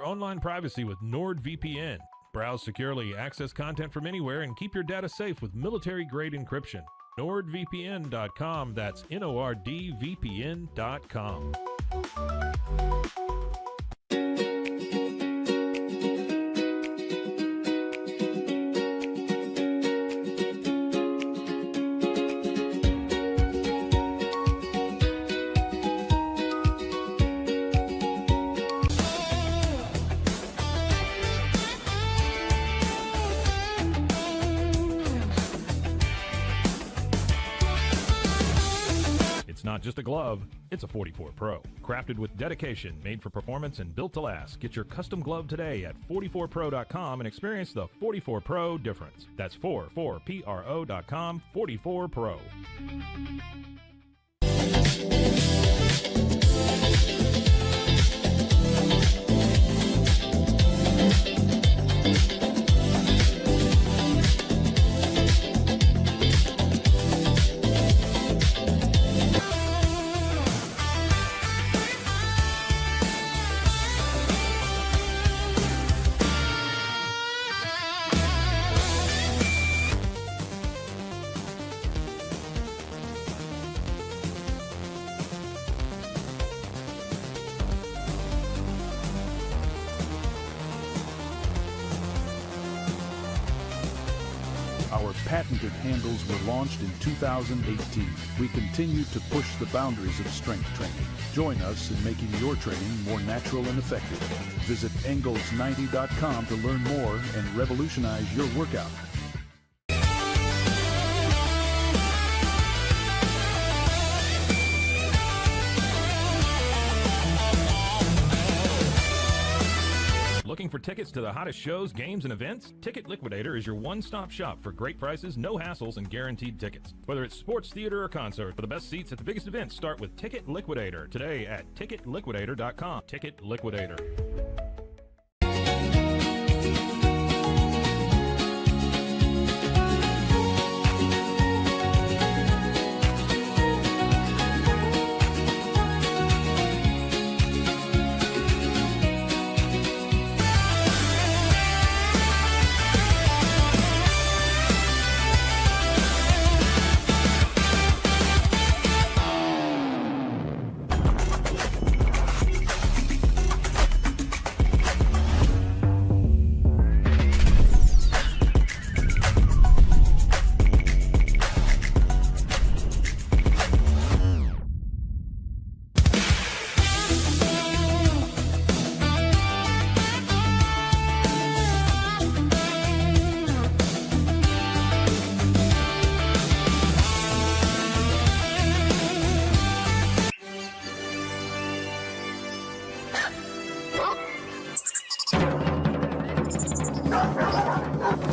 your online privacy with NordVPN. Browse securely, access content from anywhere, and keep your data safe with military-grade encryption. NordVPN.com. That's NORDVPN.com. It's not just a glove, it's a 44 Pro. Crafted with dedication, made for performance, and built to last. Get your custom glove today at 44pro.com and experience the 44 Pro difference. That's 44pro.com, 44 Pro. Our patented handles were launched in 2018. We continue to push the boundaries of strength training. Join us in making your training more natural and effective. Visit Engels90.com to learn more and revolutionize your workout. Looking for tickets to the hottest shows, games, and events? Ticket Liquidator is your one-stop shop for great prices, no hassles, and guaranteed tickets. Whether it's sports, theater, or concert, for the best seats at the biggest events, start with Ticket Liquidator today at ticketliquidator.com. Ticket Liquidator.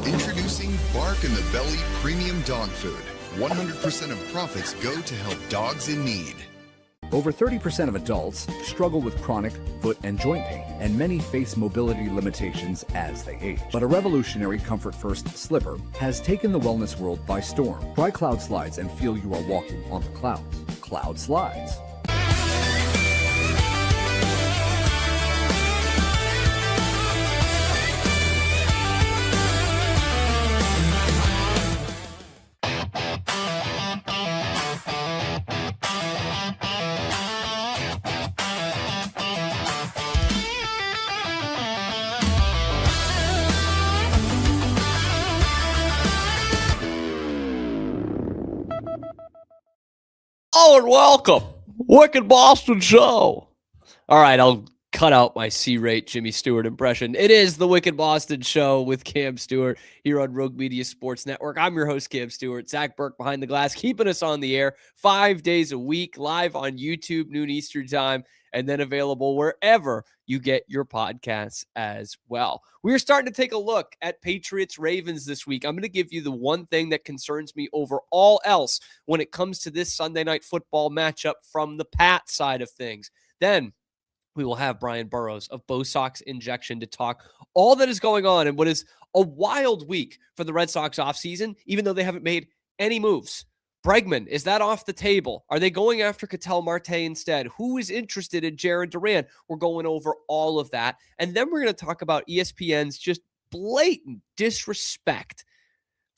Introducing Bark in the Belly Premium Dog Food. 100% of profits go to help dogs in need. Over 30% of adults struggle with chronic foot and joint pain, and many face mobility limitations as they age. But a revolutionary Comfort First slipper has taken the wellness world by storm. Try Cloud Slides and feel you are walking on the clouds. Cloud Slides. Hello and welcome, Wicked Boston Show. All right, I'll cut out my C-rate Jimmy Stewart impression. It is the Wicked Boston Show with Cam Stewart here on Rogue Media Sports Network. I'm your host, Cam Stewart. Zach Burke behind the glass, keeping us on the air 5 days a week, live on YouTube, noon Eastern time, and then available wherever you get your podcasts as well. We're starting to take a look at Patriots-Ravens this week. I'm going to give you the one thing that concerns me over all else when it comes to this Sunday night football matchup from the Pat side of things. Then we will have Brian Burrows of BoSox Injection to talk all that is going on in what is a wild week for the Red Sox offseason, even though they haven't made any moves. Bregman, is that off the table? Are they going after Ketel Marte instead? Who is interested in Jarren Duran? We're going over all of that. And then we're going to talk about ESPN's just blatant disrespect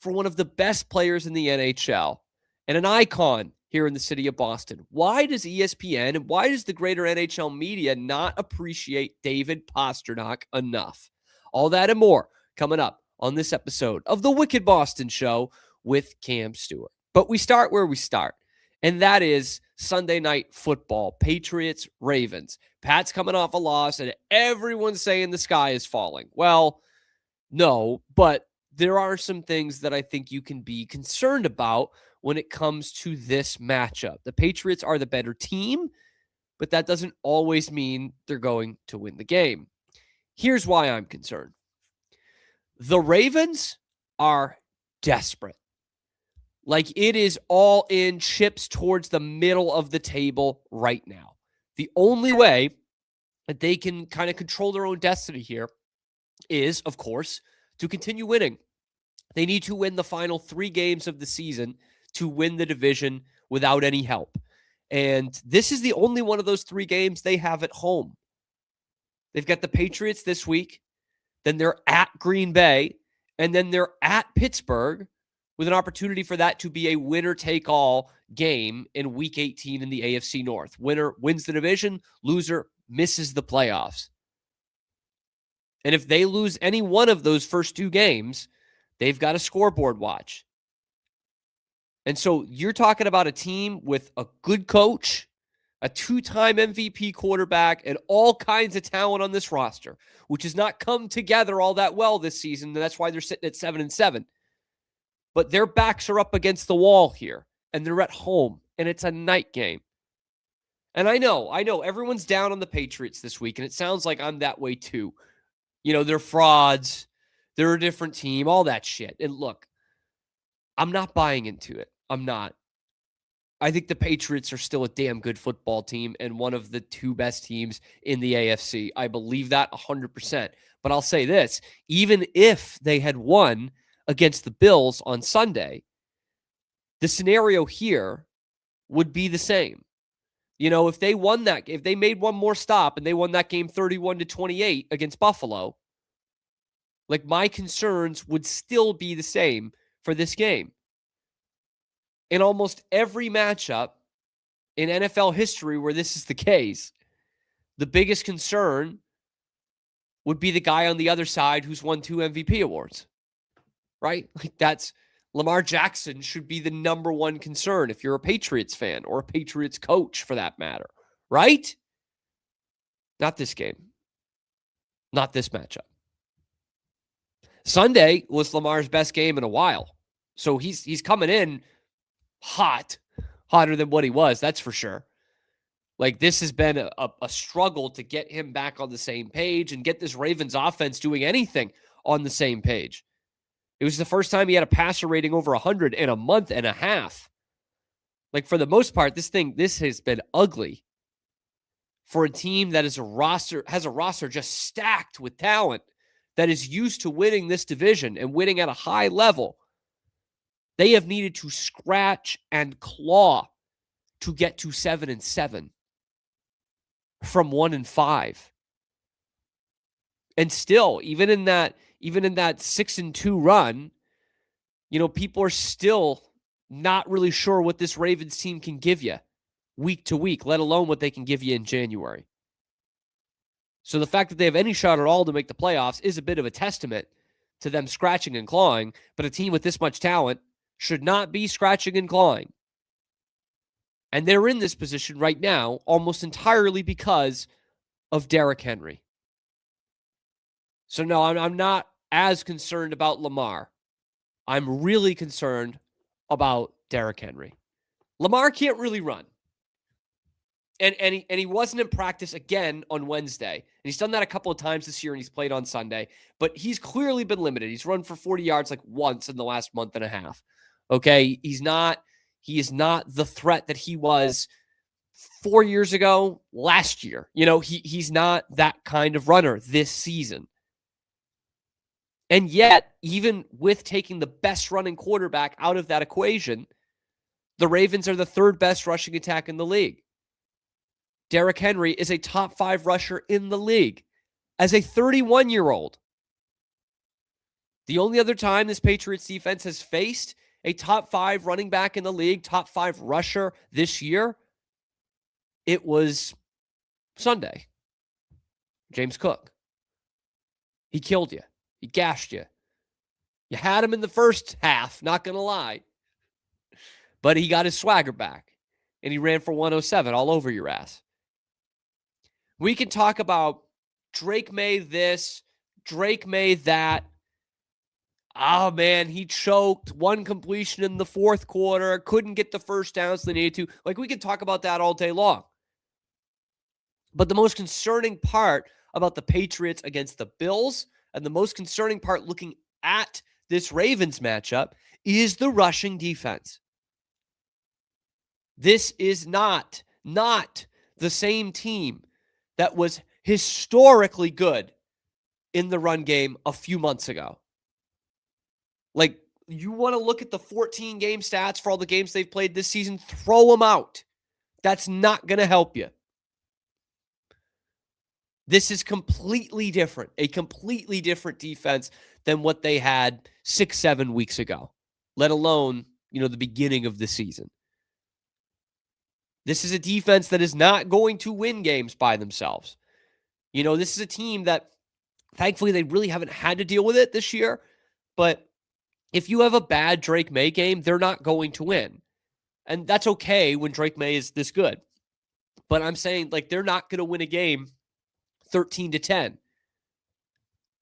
for one of the best players in the NHL and an icon here in the city of Boston. Why does ESPN and why does the greater NHL media not appreciate David Pastrnak enough? All that and more coming up on this episode of the Wicked Boston Show with Cam Stewart. But we start where we start, and that is Sunday Night Football, Patriots, Ravens. Pat's coming off a loss, and everyone's saying the sky is falling. Well, no, but there are some things that I think you can be concerned about when it comes to this matchup. The Patriots are the better team, but that doesn't always mean they're going to win the game. Here's why I'm concerned. The Ravens are desperate. Like, it is all in, chips towards the middle of the table right now. The only way that they can kind of control their own destiny here is, of course, to continue winning. They need to win the final 3 games of the season to win the division without any help. And this is the only one of those 3 games they have at home. They've got the Patriots this week, then they're at Green Bay, and then they're at Pittsburgh, with an opportunity for that to be a winner-take-all game in Week 18 in the AFC North. Winner wins the division, loser misses the playoffs. And if they lose any one of those first 2 games, they've got a scoreboard watch. And so you're talking about a team with a good coach, a 2-time MVP quarterback, and all kinds of talent on this roster, which has not come together all that well this season. And that's why they're sitting at 7-7. But their backs are up against the wall here, and they're at home, and it's a night game. And I know, everyone's down on the Patriots this week, and it sounds like I'm that way too. You know, they're frauds, they're a different team, all that shit. And look, I'm not buying into it. I'm not. I think the Patriots are still a damn good football team and one of the 2 best teams in the AFC. I believe that 100%. But I'll say this, even if they had won against the Bills on Sunday, the scenario here would be the same. You know, if they won that, if they made one more stop and they won that game 31-28 against Buffalo, like, my concerns would still be the same for this game. In almost every matchup in NFL history where this is the case, the biggest concern would be the guy on the other side who's won 2 MVP awards. Right? Like, that's Lamar Jackson should be the number one concern if you're a Patriots fan or a Patriots coach for that matter. Right? Not this game. Not this matchup. Sunday was Lamar's best game in a while. So he's coming in hot. Hotter than what he was, that's for sure. Like, this has been a struggle to get him back on the same page and get this Ravens offense doing anything on the same page. It was the first time he had a passer rating over 100 in a month and a half. Like, for the most part, this has been ugly for a team that has a roster just stacked with talent that is used to winning this division and winning at a high level. They have needed to scratch and claw to get to 7-7 from 1-5. And still, even in that 6-2 run, you know, people are still not really sure what this Ravens team can give you week to week, let alone what they can give you in January. So the fact that they have any shot at all to make the playoffs is a bit of a testament to them scratching and clawing, but a team with this much talent should not be scratching and clawing. And they're in this position right now almost entirely because of Derrick Henry. So no, I'm not as concerned about Lamar. I'm really concerned about Derrick Henry. Lamar can't really run. And he wasn't in practice again on Wednesday. And he's done that a couple of times this year, and he's played on Sunday. But he's clearly been limited. He's run for 40 yards like once in the last month and a half. Okay? He is not the threat that he was 4 years ago, last year. You know, he's not that kind of runner this season. And yet, even with taking the best running quarterback out of that equation, The Ravens are the third best rushing attack in the league. Derrick Henry is a top 5 rusher in the league as a 31-year-old. The only other time this Patriots defense has faced a top 5 running back in the league, top 5 rusher this year, it was Sunday. James Cook. He killed you. He gashed you. You had him in the first half, not going to lie. But he got his swagger back, and he ran for 107 all over your ass. We can talk about Drake Maye this, Drake Maye that. Oh, man, he choked. One completion in the fourth quarter. Couldn't get the first downs they needed to. Like, we could talk about that all day long. But the most concerning part about the Patriots against the Bills, and the most concerning part looking at this Ravens matchup, is the rushing defense. This is not the same team that was historically good in the run game a few months ago. Like, you want to look at the 14-game stats for all the games they've played this season, throw them out. That's not going to help you. This is completely different, a completely different defense than what they had 6-7 weeks ago, let alone, the beginning of the season. This is a defense that is not going to win games by themselves. This is a team that, thankfully, they really haven't had to deal with it this year. But if you have a bad Drake Maye game, they're not going to win. And that's okay when Drake Maye is this good. But I'm saying, they're not going to win a game 13-10.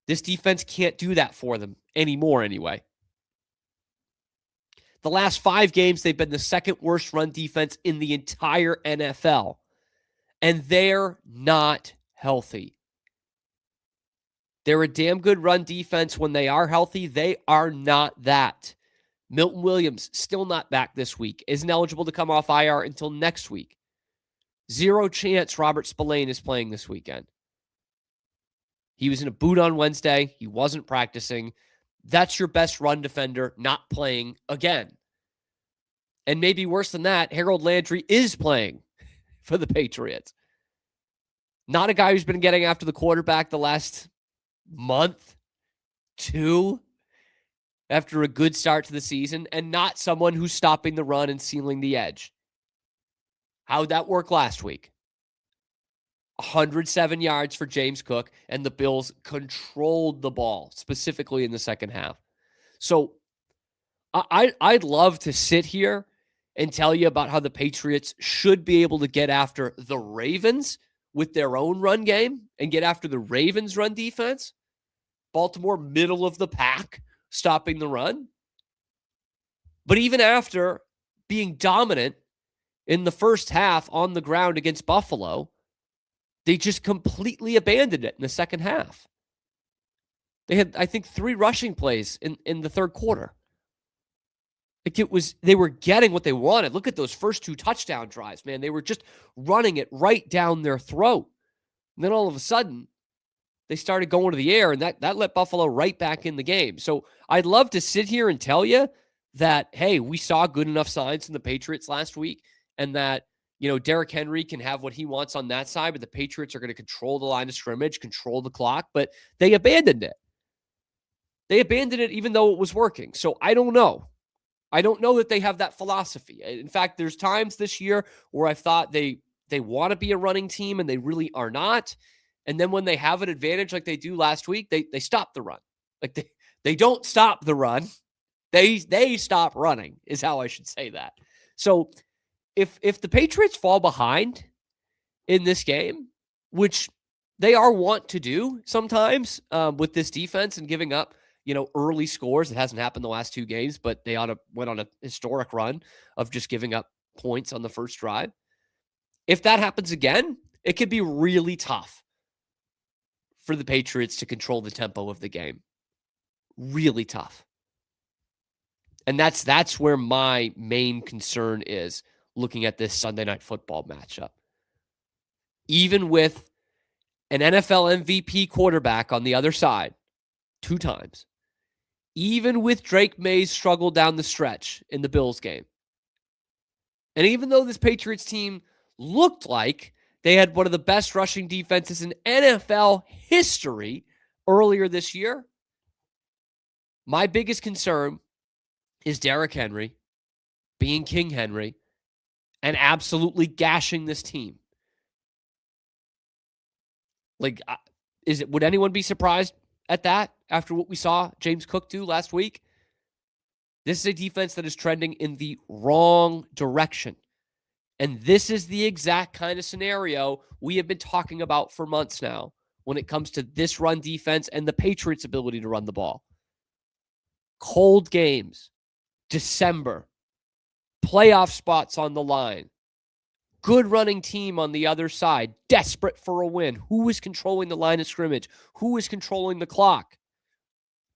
This defense can't do that for them anymore anyway. The last 5 games, they've been the second worst run defense in the entire NFL. And they're not healthy. They're a damn good run defense when they are healthy. They are not that. Milton Williams, still not back this week. Isn't eligible to come off IR until next week. 0 chance Robert Spillane is playing this weekend. He was in a boot on Wednesday. He wasn't practicing. That's your best run defender not playing again. And maybe worse than that, Harold Landry is playing for the Patriots. Not a guy who's been getting after the quarterback the last month, 2, after a good start to the season, and not someone who's stopping the run and sealing the edge. How'd that work last week? 107 yards for James Cook, and the Bills controlled the ball, specifically in the second half. So I'd love to sit here and tell you about how the Patriots should be able to get after the Ravens with their own run game and get after the Ravens' run defense. Baltimore, middle of the pack, stopping the run. But even after being dominant in the first half on the ground against Buffalo, they just completely abandoned it in the second half. They had, I think, 3 rushing plays in the third quarter. They were getting what they wanted. Look at those first 2 touchdown drives, man. They were just running it right down their throat. And then all of a sudden, they started going to the air, and that let Buffalo right back in the game. So I'd love to sit here and tell you that, hey, we saw good enough signs from the Patriots last week, and that, Derrick Henry can have what he wants on that side, but the Patriots are going to control the line of scrimmage, control the clock, but they abandoned it. They abandoned it even though it was working. So I don't know. I don't know that they have that philosophy. In fact, there's times this year where I've thought they want to be a running team and they really are not. And then when they have an advantage like they do last week, they stop the run. Like they don't stop the run. They stop running is how I should say that. So if the Patriots fall behind in this game, which they are wont to do sometimes with this defense and giving up, early scores. It hasn't happened the last 2 games, but they went on a historic run of just giving up points on the first drive. If that happens again, it could be really tough for the Patriots to control the tempo of the game. Really tough. And that's where my main concern is looking at this Sunday Night Football matchup. Even with an NFL MVP quarterback on the other side 2 times, even with Drake Maye's struggle down the stretch in the Bills game, And even though this Patriots team looked like they had one of the best rushing defenses in NFL history earlier this year, my biggest concern is Derrick Henry being King Henry and absolutely gashing this team. Like, would anyone be surprised at that after what we saw James Cook do last week? This is a defense that is trending in the wrong direction. And this is the exact kind of scenario we have been talking about for months now when it comes to this run defense and the Patriots' ability to run the ball. Cold games, December, playoff spots on the line, good running team on the other side, desperate for a win. Who is controlling the line of scrimmage? Who is controlling the clock?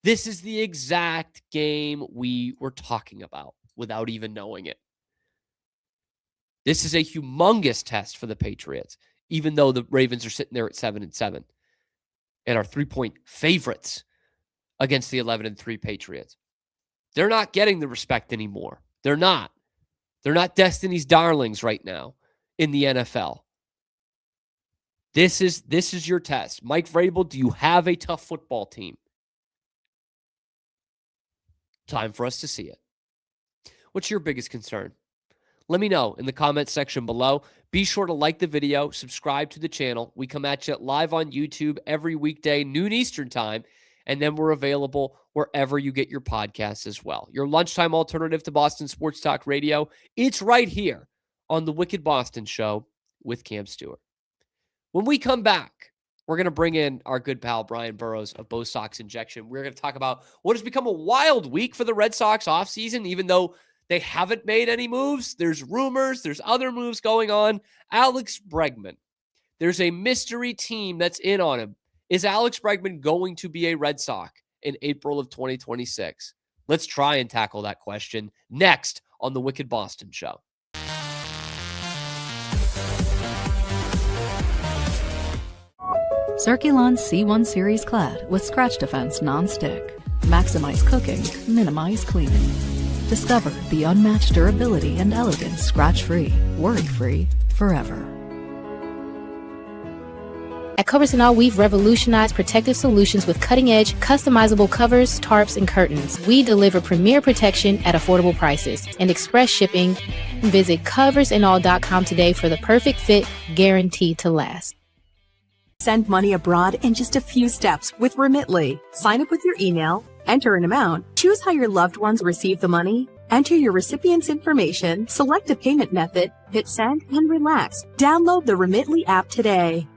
This is the exact game we were talking about without even knowing it. This is a humongous test for the Patriots, even though the Ravens are sitting there at 7-7 and are 3-point favorites against the 11-3 Patriots. They're not getting the respect anymore. They're not. They're not Destiny's darlings right now in the NFL. This is your test. Mike Vrabel, do you have a tough football team? Time for us to see it. What's your biggest concern? Let me know in the comments section below. Be sure to like the video, subscribe to the channel. We come at you live on YouTube every weekday, noon Eastern time, and then we're available wherever you get your podcasts as well. Your lunchtime alternative to Boston Sports Talk Radio. It's right here on the Wicked Boston Show with Cam Stewart. When we come back, we're going to bring in our good pal Brian Burrows of BoSox Injection. We're going to talk about what has become a wild week for the Red Sox offseason, even though they haven't made any moves. There's rumors. There's other moves going on. Alex Bregman. There's a mystery team that's in on him. Is Alex Bregman going to be a Red Sox in April of 2026? Let's try and tackle that question next on the Wicked Boston Show. Circulon C1 Series Clad with Scratch Defense Non-Stick. Maximize cooking, minimize cleaning. Discover the unmatched durability and elegance scratch-free, worry-free, forever. At Covers & All, we've revolutionized protective solutions with cutting-edge, customizable covers, tarps, and curtains. We deliver premier protection at affordable prices and express shipping. Visit coversandall.com today for the perfect fit, guaranteed to last. Send money abroad in just a few steps with Remitly. Sign up with your email, enter an amount, choose how your loved ones receive the money, enter your recipient's information, select a payment method, hit send, and relax. Download the Remitly app today.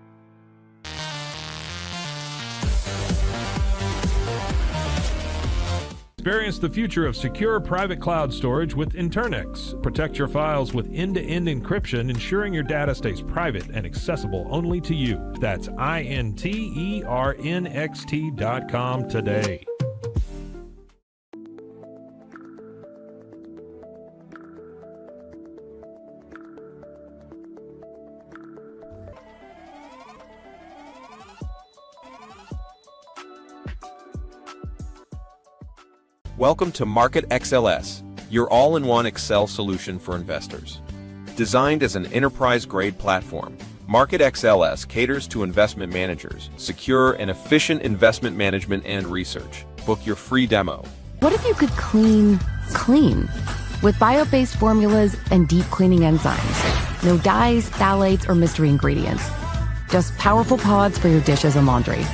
Experience the future of secure private cloud storage with Internix. Protect your files with end-to-end encryption, ensuring your data stays private and accessible only to you. That's INTERNXT.com today. Welcome to Market XLS, your all-in-one Excel solution for investors. Designed as an enterprise-grade platform, Market XLS caters to investment managers, secure and efficient investment management and research. Book your free demo. What if you could clean clean? With bio-based formulas and deep cleaning enzymes. No dyes, phthalates, or mystery ingredients. Just powerful pods for your dishes and laundry.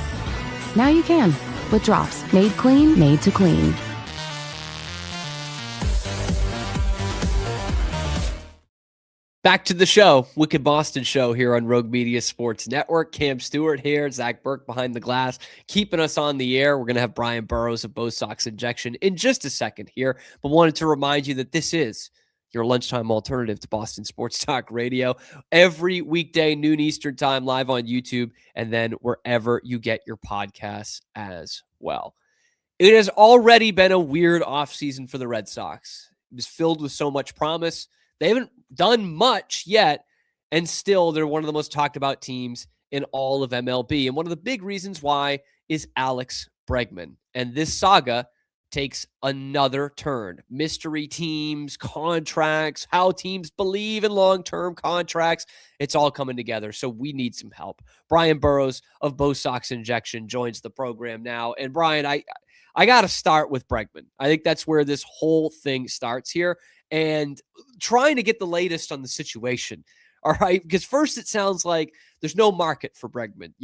Now you can, with drops made clean, made to clean. Back to the show, Wicked Boston Show here on Rogue Media Sports Network. Cam Stewart here, Zach Burke behind the glass, keeping us on the air. We're going to have Brian Burrows of BoSox Injection in just a second here, but wanted to remind you that this is your lunchtime alternative to Boston Sports Talk Radio. Every weekday, noon Eastern time, live on YouTube, and then wherever you get your podcasts as well. It has already been a weird offseason for the Red Sox. It was filled with so much promise. They haven't done much yet, and still they're one of the most talked about teams in all of MLB. And one of the big reasons why is Alex Bregman. And this saga takes another turn. Mystery teams, contracts, how teams believe in long-term contracts. It's all coming together. So we need some help. Brian Burrows of BoSox Injection joins the program now. And Brian, I got to start with Bregman. I think that's where this whole thing starts here, and trying to get the latest on the situation. All right. Because first it sounds like there's no market for Bregman.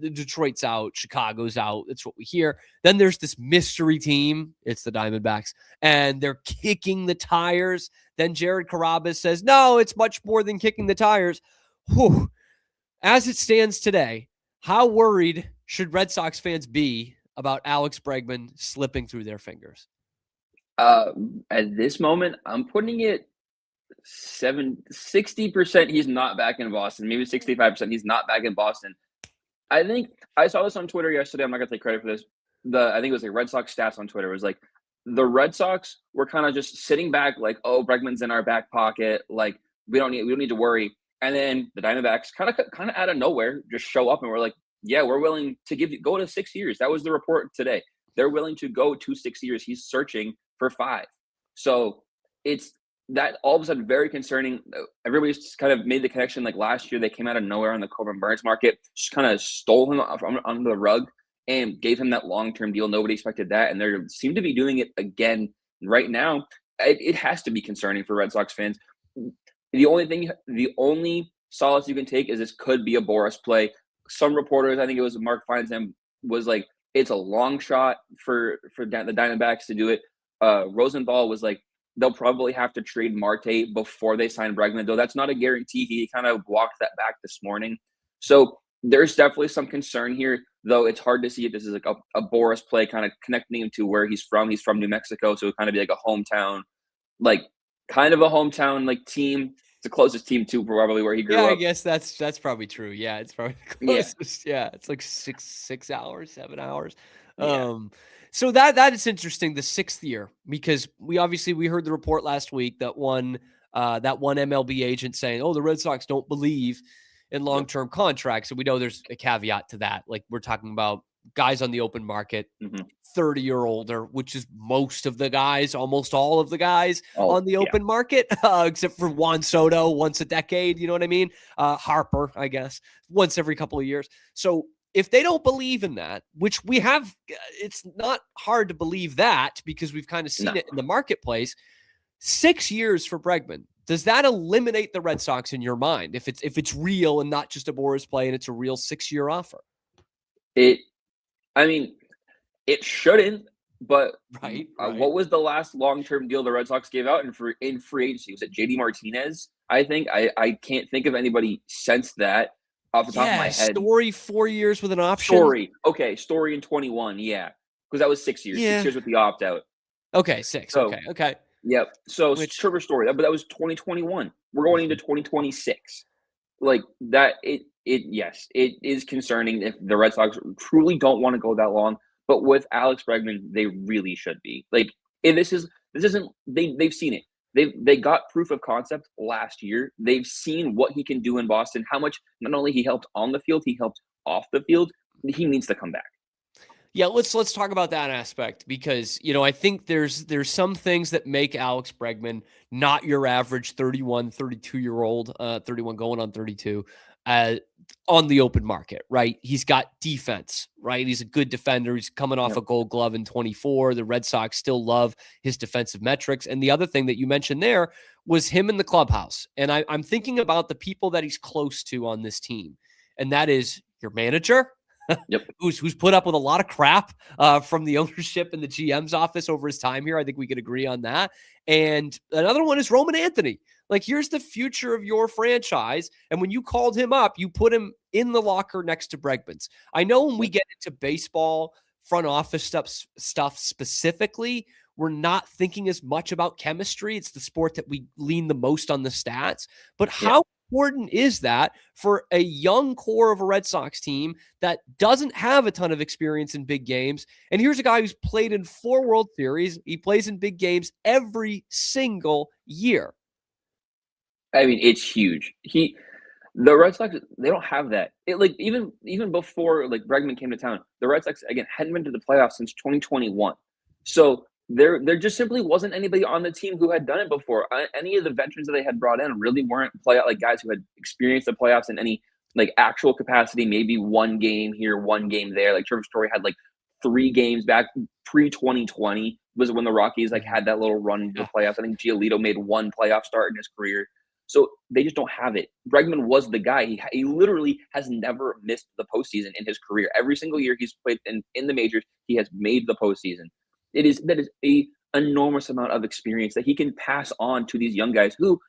Detroit's out, Chicago's out. That's what we hear. Then there's this mystery team. It's the Diamondbacks, and they're kicking the tires. Then Jared Carrabis says, no, it's much more than kicking the tires. Whew. As it stands today, how worried should Red Sox fans be about Alex Bregman slipping through their fingers? At this moment, I'm putting it 60% he's not back in Boston, maybe 65% he's not back in Boston. I think I saw this on Twitter yesterday. I'm not gonna take credit for this. I think it was like Red Sox stats on Twitter. It was like the Red Sox were kind of just sitting back, like, oh, Bregman's in our back pocket, like we don't need to worry. And then the Diamondbacks kind of out of nowhere just show up and we're like, yeah, we're willing to go to 6 years. That was the report today. They're willing to go to 6 years. He's searching for 5. So it's that all of a sudden very concerning. Everybody's just kind of made the connection. Like last year, they came out of nowhere on the Corbin Burns market, just kind of stole him under the rug and gave him that long-term deal. Nobody expected that. And they seem to be doing it again right now. It has to be concerning for Red Sox fans. The only solace you can take is this could be a Boris play. Some reporters, I think it was Mark Feinsam, was like, it's a long shot for the Diamondbacks to do it. Rosenthal was like, they'll probably have to trade Marte before they sign Bregman, though that's not a guarantee. He kind of walked that back this morning. So there's definitely some concern here, though it's hard to see if this is like a Boris play, kind of connecting him to where he's from. He's from New Mexico, so it kind of be like a hometown, like kind of a hometown like team. It's the closest team to probably where he grew up. Yeah, I guess that's probably true. Yeah, it's probably the closest. Yeah, it's like 6 hours, 7 hours. Yeah. So that is interesting, the 6th year, because we heard the report last week that one MLB agent saying, oh, the Red Sox don't believe in long-term contracts. And we know there's a caveat to that. Like we're talking about guys on the open market, 30 or older, which is most of the guys, almost all of the guys on the open market, except for Juan Soto once a decade. You know what I mean? Harper, I guess, once every couple of years. So if they don't believe in that, which we have, it's not hard to believe that because we've kind of seen it in the marketplace. 6 years for Bregman. Does that eliminate the Red Sox in your mind? If it's real and not just a Boris play and it's a real 6-year offer? It shouldn't, but right. What was the last long-term deal the Red Sox gave out in free agency? Was it JD Martinez? I think I can't think of anybody since that. Off the top of my head. Story 4 years with an option. Story in 21, yeah. Because that was 6 years. 6 years with the opt-out. Okay, 6. So, okay. Yep. So Trevor Story, but that was 2021. We're going into 2026. Like that, yes, it is concerning if the Red Sox truly don't want to go that long. But with Alex Bregman, they really should be. Like, and they've seen it. They got proof of concept last year. They've seen what he can do in Boston, how much not only he helped on the field, he helped off the field. He needs to come back. Yeah, let's talk about that aspect because, I think there's some things that make Alex Bregman not your average 31, 32-year-old, 31 going on 32 on the open market, right? He's got defense, right? He's a good defender. He's coming off a Gold Glove in 24. The Red Sox still love his defensive metrics. And the other thing that you mentioned there was him in the clubhouse. And I'm thinking about the people that he's close to on this team. And that is your manager, who's put up with a lot of crap from the ownership and the GM's office over his time here. I think we could agree on that. And another one is Roman Anthony. Like, here's the future of your franchise. And when you called him up, you put him in the locker next to Bregman's. I know when we get into baseball front office stuff specifically, we're not thinking as much about chemistry. It's the sport that we lean the most on the stats. But how important is that for a young core of a Red Sox team that doesn't have a ton of experience in big games? And here's a guy who's played in 4 World Series. He plays in big games every single year. I mean, it's huge. The Red Sox, they don't have that. Even before Bregman came to town, the Red Sox again hadn't been to the playoffs since 2021. So there just simply wasn't anybody on the team who had done it before. Any of the veterans that they had brought in really weren't guys who had experienced the playoffs in any like actual capacity. Maybe one game here, one game there. Like Trevor Story had like 3 games back pre-2020 was when the Rockies like had that little run into the playoffs. I think Giolito made 1 playoff start in his career. So they just don't have it. Bregman was the guy. He literally has never missed the postseason in his career. Every single year he's played in the majors, he has made the postseason. That is a enormous amount of experience that he can pass on to these young guys who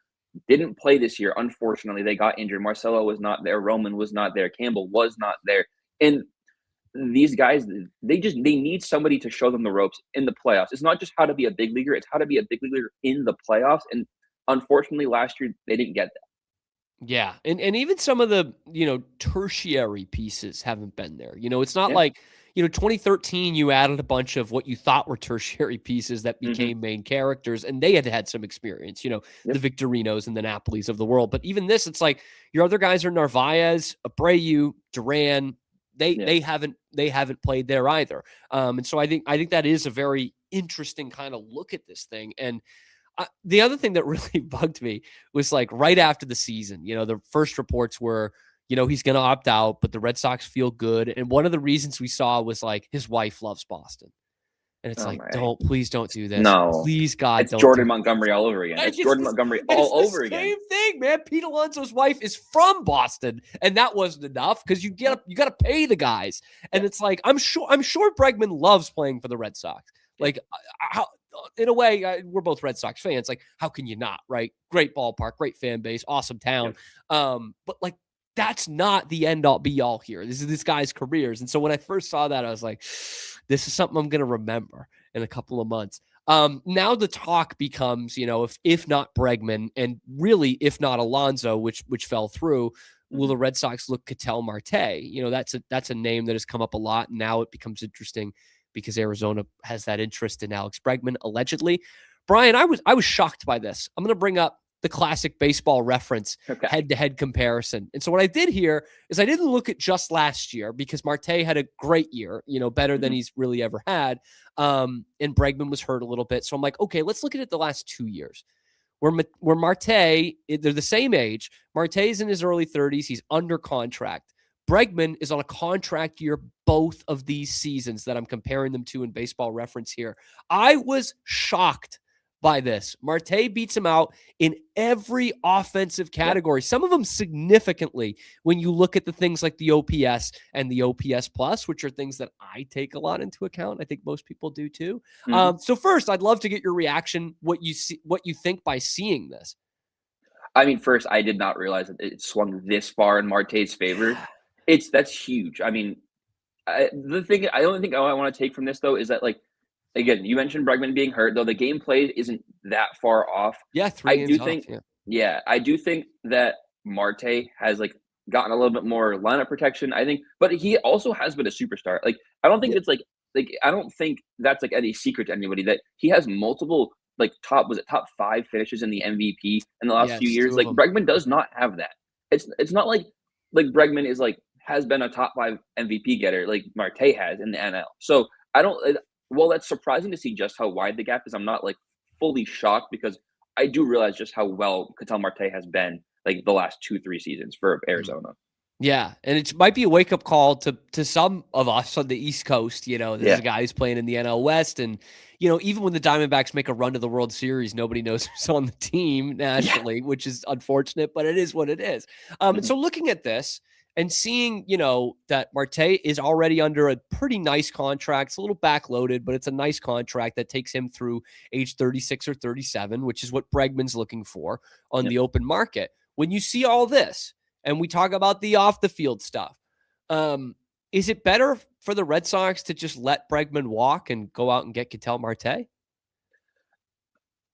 didn't play this year. Unfortunately, they got injured. Marcelo was not there. Roman was not there. Campbell was not there. And these guys, they need somebody to show them the ropes in the playoffs. It's not just how to be a big leaguer. It's how to be a big leaguer in the playoffs. And unfortunately, last year, they didn't get that. Yeah. And even some of the, tertiary pieces haven't been there. It's not like, 2013, you added a bunch of what you thought were tertiary pieces that became main characters, and they had some experience, the Victorinos and the Napolis of the world. But even this, it's like your other guys are Narvaez, Abreu, Duran. They haven't played there either. And so I think that is a very interesting kind of look at this thing. And the other thing that really bugged me was like right after the season, the first reports were, he's going to opt out, but the Red Sox feel good. And one of the reasons we saw was like his wife loves Boston. And it's please don't do this. No. Please, God, it's Jordan Montgomery all over again. It's Jordan Montgomery all over again. Same thing, man. Pete Alonso's wife is from Boston, and that wasn't enough because you got to pay the guys. And it's like I'm sure Bregman loves playing for the Red Sox. Like, in a way, we're both Red Sox fans. Like, how can you not? Right? Great ballpark, great fan base, awesome town. But like, that's not the end all be all here. This is this guy's careers. And so when I first saw that, I was like, this is something I'm going to remember in a couple of months. Now the talk becomes, if not Bregman and really, if not Alonso, which fell through, will the Red Sox look Ketel Marte? That's a name that has come up a lot. And now it becomes interesting because Arizona has that interest in Alex Bregman, allegedly. Brian, I was shocked by this. I'm going to bring up the classic baseball reference head-to-head comparison. And so what I did here is I didn't look at just last year because Marte had a great year, better than he's really ever had. And Bregman was hurt a little bit. So I'm like, okay, let's look at it the last 2 years where Marte, they're the same age. Marte's in his early 30s. He's under contract. Bregman is on a contract year both of these seasons that I'm comparing them to in baseball reference here. I was shocked by this. Marte beats him out in every offensive category, some of them significantly when you look at the things like the OPS and the OPS plus, which are things that I take a lot into account. I think most people do too. So first, I'd love to get your reaction, what you think by seeing this. I mean, first, I did not realize that it swung this far in Marte's favor. That's huge. I mean, the only thing I want to take from this though is that, like, again, you mentioned Bregman being hurt, though the gameplay isn't that far off. Yeah, I do think that Marte has like gotten a little bit more lineup protection, I think, but he also has been a superstar. Like, I don't think it's like I don't think that's like any secret to anybody that he has multiple like top 5 finishes in the MVP in the last few years. Like, Bregman does not have that. It's not like Bregman is like has been a top 5 MVP getter like Marte has in the NL. So I don't. Well, that's surprising to see just how wide the gap is. I'm not like fully shocked because I do realize just how well Ketel Marte has been like the last 2-3 seasons for Arizona. Yeah, and it might be a wake-up call to some of us on the East Coast. There's a guy who's playing in the NL West, and even when the Diamondbacks make a run to the World Series, nobody knows who's on the team nationally, which is unfortunate, but it is what it is. And so looking at this and seeing, that Marte is already under a pretty nice contract. It's a little backloaded, but it's a nice contract that takes him through age 36 or 37, which is what Bregman's looking for on the open market. When you see all this, and we talk about the off-the-field stuff, is it better for the Red Sox to just let Bregman walk and go out and get Ketel Marte?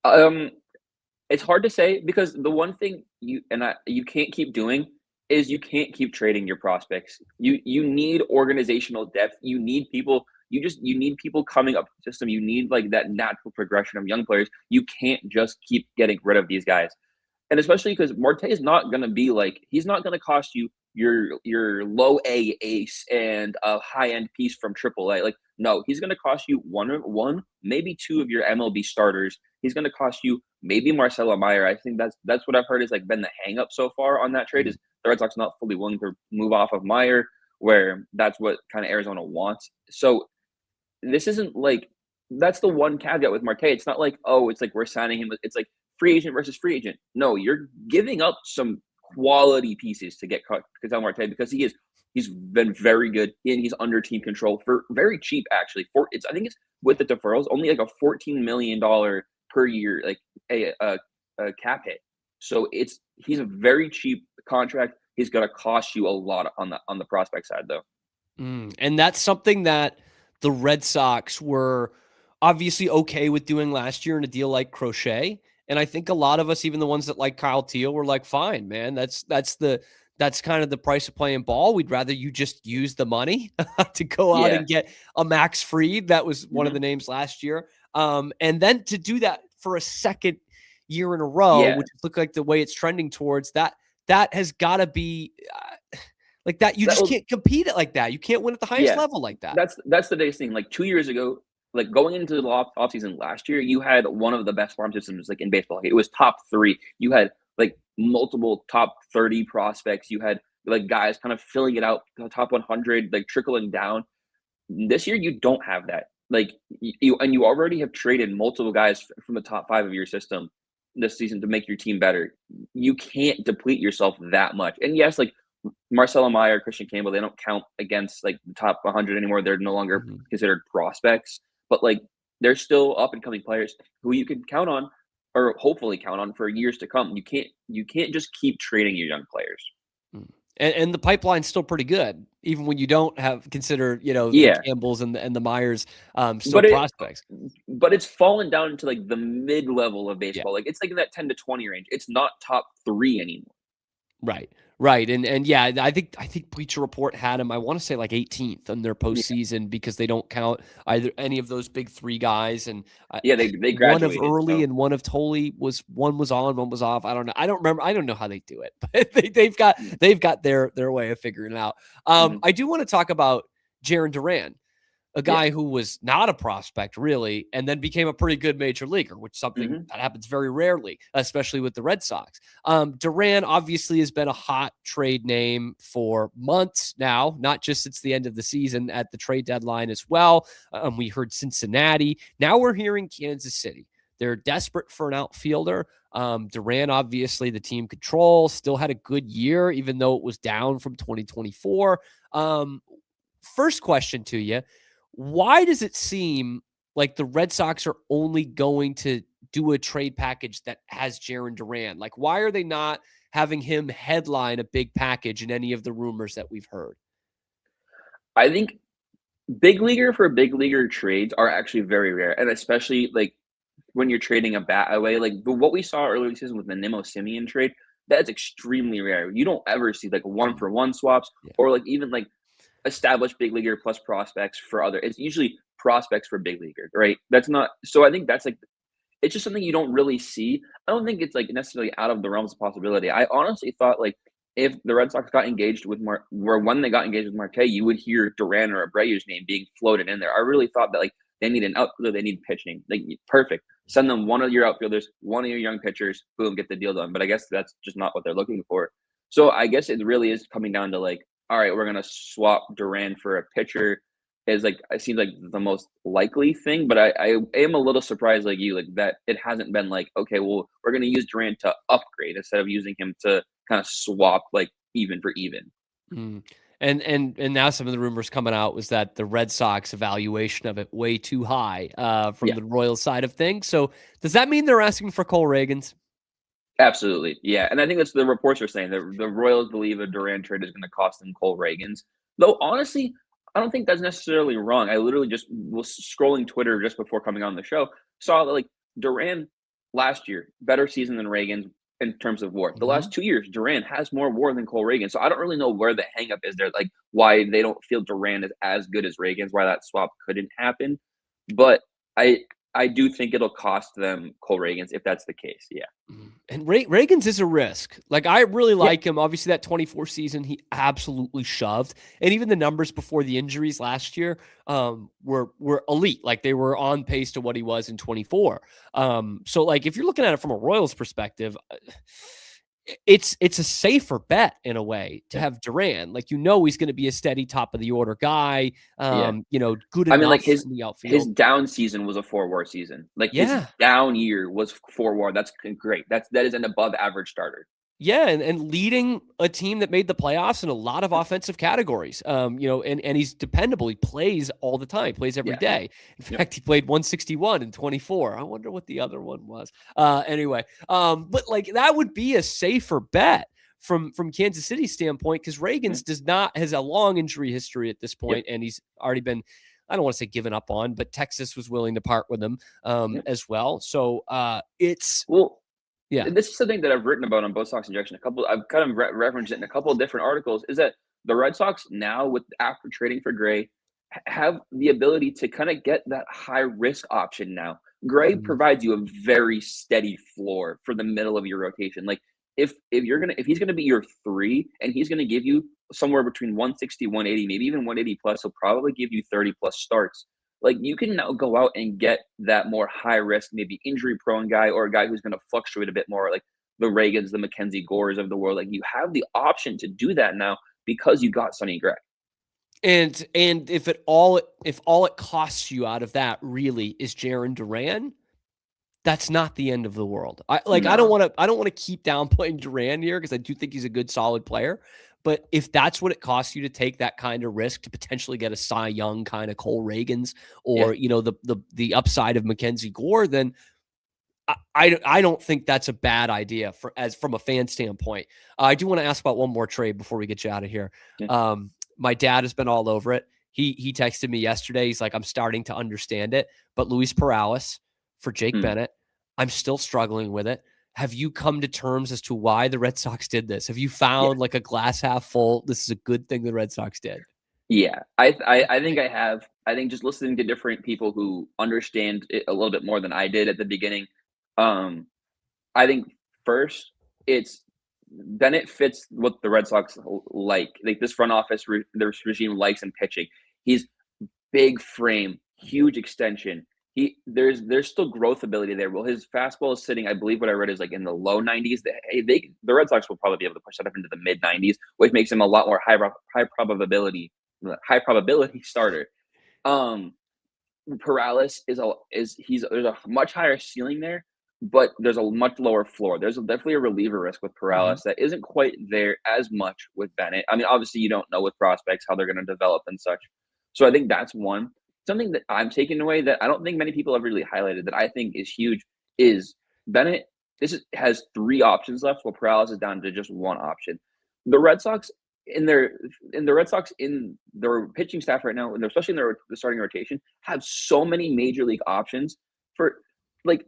It's hard to say because the one thing you can't keep doing is you can't keep trading your prospects. You need organizational depth. You need people. You need people coming up the system. You need like that natural progression of young players. You can't just keep getting rid of these guys. And especially because Marte is not going to be like, he's not going to cost you your low A ace and a high end piece from AAA. Like, no, he's going to cost you one, maybe two of your MLB starters. He's going to cost you maybe Marcelo Meyer. I think that's what I've heard is like been the hang up so far on that trade is the Red Sox not fully willing to move off of Meyer, where that's what kind of Arizona wants. So this isn't like, that's the one caveat with Marte. It's not like, oh, it's like we're signing him. It's like free agent versus free agent. No, you're giving up some quality pieces to get Ketel Marte because he's been very good and he's under team control for very cheap actually. I think it's with the deferrals only like a $14 million per year like a cap hit. So he's a very cheap contract. He's going to cost you a lot on the prospect side though. And that's something that the Red Sox were obviously okay with doing last year in a deal like Crochet. And I think a lot of us, even the ones that like Kyle Teal, were like, fine, man, that's kind of the price of playing ball. We'd rather you just use the money to go out and get a Max Fried. That was one of the names last year. And then to do that for a second year in a row, which looked like the way it's trending towards that has got to be like that. You just can't compete it like that. You can't win at the highest level like that. That's the biggest thing. Like 2 years ago, like going into the offseason last year, you had one of the best farm systems like in baseball. It was top 3. You had like multiple top 30 prospects. You had like guys kind of filling it out, top 100, like trickling down. This year, you don't have that. Like you already have traded multiple guys from the top 5 of your system this season to make your team better. You can't deplete yourself that much. And yes, like Marcelo Meyer, Christian Campbell, they don't count against like the top 100 anymore. They're no longer considered prospects. But like they're still up and coming players who you can count on or hopefully count on for years to come. You can't just keep trading your young players. And the pipeline's still pretty good, even when you don't have consider, the Campbells and the Myers still prospects. But it's fallen down into like the mid-level of baseball. Like it's like in that 10 to 20 range. It's not top 3 anymore. Right. And yeah, I think Bleacher Report had him, I want to say like 18th in their postseason because they don't count either any of those big 3 guys. And they graduated. One of Early and one of Tolley one was on, one was off. I don't know. I don't remember. I don't know how they do it, but they've got their way of figuring it out. I do want to talk about Jarren Duran, a guy who was not a prospect really, and then became a pretty good major leaguer, which is something that happens very rarely, especially with the Red Sox. Duran obviously has been a hot trade name for months now, not just since the end of the season at the trade deadline as well. We heard Cincinnati. Now we're hearing Kansas City. They're desperate for an outfielder. Duran, obviously the team control, still had a good year, even though it was down from 2024. First question to you. Why does it seem like the Red Sox are only going to do a trade package that has Jarren Duran? Like, why are they not having him headline a big package in any of the rumors that we've heard? I think big leaguer for big leaguer trades are actually very rare. And especially like when you're trading a bat away, like what we saw earlier this season with the Nemo Simeon trade, that's extremely rare. You don't ever see like 1-for-1 swaps or like even like established big leaguer plus prospects for other. It's usually prospects for big leaguer, right? That's not. So I think that's like, it's just something you don't really see. I don't think it's like necessarily out of the realms of possibility. I honestly thought like if the Red Sox got engaged with when they got engaged with Marte, you would hear Duran or Abreu's name being floated in there. I really thought that like they need an outfielder, they need pitching. Like perfect. Send them one of your outfielders, one of your young pitchers, boom, get the deal done. But I guess that's just not what they're looking for. So I guess it really is coming down to like, all right, we're gonna swap Duran for a pitcher. Is like it seems like the most likely thing, but I am a little surprised like you, like that it hasn't been like, okay, well, we're gonna use Duran to upgrade instead of using him to kind of swap like even for even. And now some of the rumors coming out was that the Red Sox evaluation of it way too high from the Royals side of things. So does that mean they're asking for Cole Reagans? Absolutely. Yeah. And I think that's the reports are saying that the Royals believe a Duran trade is going to cost them Cole Reagans. Though, honestly, I don't think that's necessarily wrong. I literally just was scrolling Twitter just before coming on the show, saw that like Duran last year, better season than Reagans in terms of WAR. The last 2 years, Duran has more WAR than Cole Reagans. So I don't really know where the hang up is there, like why they don't feel Duran is as good as Reagans, why that swap couldn't happen. But I do think it'll cost them Cole Reagans if that's the case. Yeah. And Reagan's is a risk. Like, I really like him. Obviously, that 24 season, he absolutely shoved. And even the numbers before the injuries last year were elite. Like, they were on pace to what he was in 24. So, like, if you're looking at it from a Royals perspective, it's a safer bet in a way to have Duran. Like, he's going to be a steady top of the order guy. Good enough like in the outfield. His down season was a 4-WAR season. Like his down year was 4-WAR. That's great. That is an above average starter. Yeah, and leading a team that made the playoffs in a lot of offensive categories. And he's dependable. He plays all the time. He plays every day. In fact, he played 161 and 24. I wonder what the other one was. Anyway, but like that would be a safer bet from Kansas City's standpoint, because Reagan's has a long injury history at this point, and he's already been, I don't want to say given up on, but Texas was willing to part with him as well. So this is something that I've written about on BoSox Injection. I've kind of referenced it in a couple of different articles. Is that the Red Sox now, after trading for Gray, have the ability to kind of get that high risk option now. Gray provides you a very steady floor for the middle of your rotation. Like if he's gonna be your 3 and he's gonna give you somewhere between 160, 180, maybe even 180 plus, he'll probably give you 30 plus starts. Like you can now go out and get that more high risk, maybe injury prone guy, or a guy who's going to fluctuate a bit more, like the Reagans, the Mackenzie Gores of the world. Like you have the option to do that now because you got Sonny Gray. And if all it costs you out of that really is Jarren Duran, that's not the end of the world. I don't want to keep downplaying Duran here, because I do think he's a good, solid player. But if that's what it costs you to take that kind of risk to potentially get a Cy Young kind of Cole Reagans, or the upside of Mackenzie Gore, then I don't think that's a bad idea from a fan standpoint. I do want to ask about one more trade before we get you out of here. Yeah. My dad has been all over it. He texted me yesterday. He's like, I'm starting to understand it. But Luis Perales for Jake Bennett, I'm still struggling with it. Have you come to terms as to why the Red Sox did this? Have you found like a glass half full, this is a good thing the Red Sox did? Yeah, I think I have. I think just listening to different people who understand it a little bit more than I did at the beginning. I think first, it's Bennett fits what the Red Sox like. Like this front office, this regime likes in pitching. He's big frame, huge extension. There's still growth ability there. Well, his fastball is sitting, I believe what I read is like in the low 90s. The Red Sox will probably be able to push that up into the mid 90s, which makes him a lot more high probability starter. Perales there's a much higher ceiling there, but there's a much lower floor. There's definitely a reliever risk with Perales that isn't quite there as much with Bennett. I mean, obviously you don't know with prospects how they're going to develop and such. So I think that's one. Something that I'm taking away that I don't think many people have really highlighted that I think is huge is Bennett. Has 3 options left, while Perales is down to just 1 option. The Red Sox in their pitching staff right now, and especially in the starting rotation, have so many major league options for like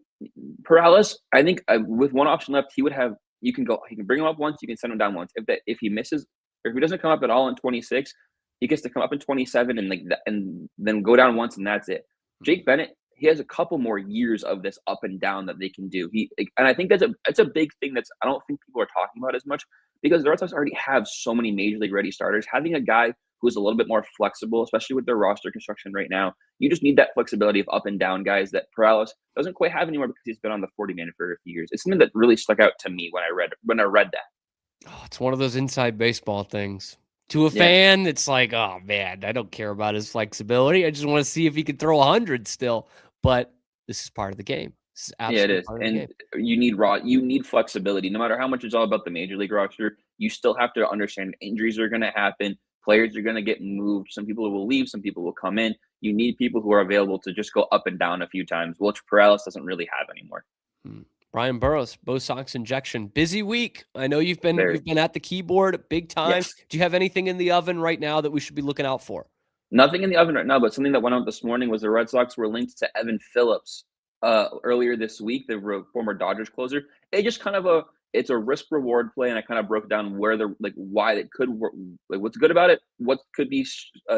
Perales. I think with 1 option left, he can bring him up once, you can send him down once. If he misses, or if he doesn't come up at all in 26. He gets to come up in 27 and then go down once, and that's it. Jake Bennett, he has a couple more years of this up and down that they can do. And I think that's a big thing I don't think people are talking about as much, because the Red Sox already have so many major league ready starters. Having a guy who's a little bit more flexible, especially with their roster construction right now, you just need that flexibility of up and down guys that Perales doesn't quite have anymore because he's been on the 40-man for a few years. It's something that really stuck out to me when I read that. Oh, it's one of those inside baseball things. To a fan, it's like, oh, man, I don't care about his flexibility. I just want to see if he can throw 100 still. But this is part of the game. This is absolutely it is. part of the game. You need flexibility. No matter how much it's all about the major league roster, you still have to understand injuries are going to happen. Players are going to get moved. Some people will leave. Some people will come in. You need people who are available to just go up and down a few times, which Perales doesn't really have anymore. Brian Burrows, BoSox Injection. Busy week. I know you've been at the keyboard big time. Yes. Do you have anything in the oven right now that we should be looking out for? Nothing in the oven right now, but something that went out this morning was the Red Sox were linked to Evan Phillips earlier this week, the former Dodgers closer. It's a risk reward play, and I kind of broke down why it could work, like what's good about it, what could be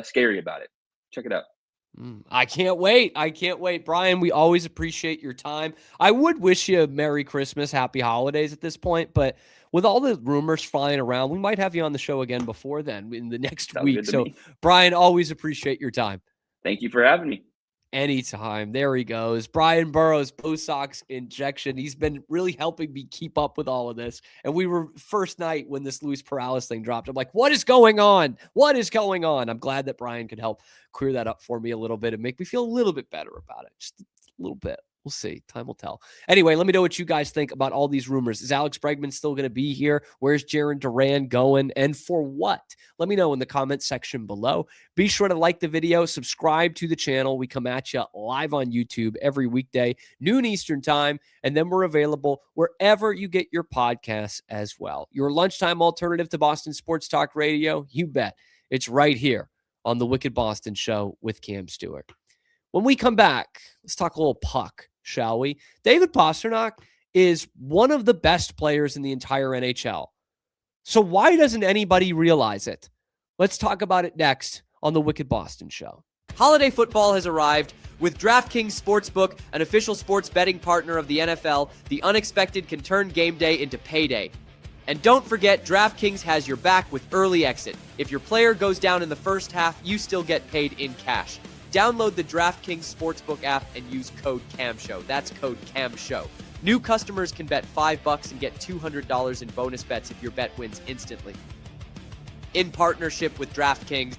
scary about it. Check it out. I can't wait. Brian, we always appreciate your time. I would wish you a Merry Christmas, Happy Holidays at this point, but with all the rumors flying around, we might have you on the show again before then in the next week. So, Brian, always appreciate your time. Thank you for having me. Anytime. There he goes. Brian Burrows, BoSox injection. He's been really helping me keep up with all of this. And we were first night when this Luis Perales thing dropped. I'm like, what is going on? What is going on? I'm glad that Brian could help clear that up for me a little bit and make me feel a little bit better about it. Just a little bit. We'll see. Time will tell. Anyway, let me know what you guys think about all these rumors. Is Alex Bregman still going to be here? Where's Jarren Duran going? And for what? Let me know in the comments section below. Be sure to like the video, subscribe to the channel. We come at you live on YouTube every weekday, noon Eastern time, and then we're available wherever you get your podcasts as well. Your lunchtime alternative to Boston Sports Talk Radio, you bet. It's right here on the Wicked Boston Show with Cam Stewart. When we come back, let's talk a little puck, shall we? David Pastrnak is one of the best players in the entire NHL. So why doesn't anybody realize it? Let's talk about it next on the Wicked Boston Show. Holiday football has arrived. With DraftKings Sportsbook, an official sports betting partner of the NFL, the unexpected can turn game day into payday. And don't forget, DraftKings has your back with early exit. If your player goes down in the first half, you still get paid in cash. Download the DraftKings Sportsbook app and use code CAMSHOW. That's code CAMSHOW. New customers can bet $5 and get $200 in bonus bets if your bet wins instantly. In partnership with DraftKings,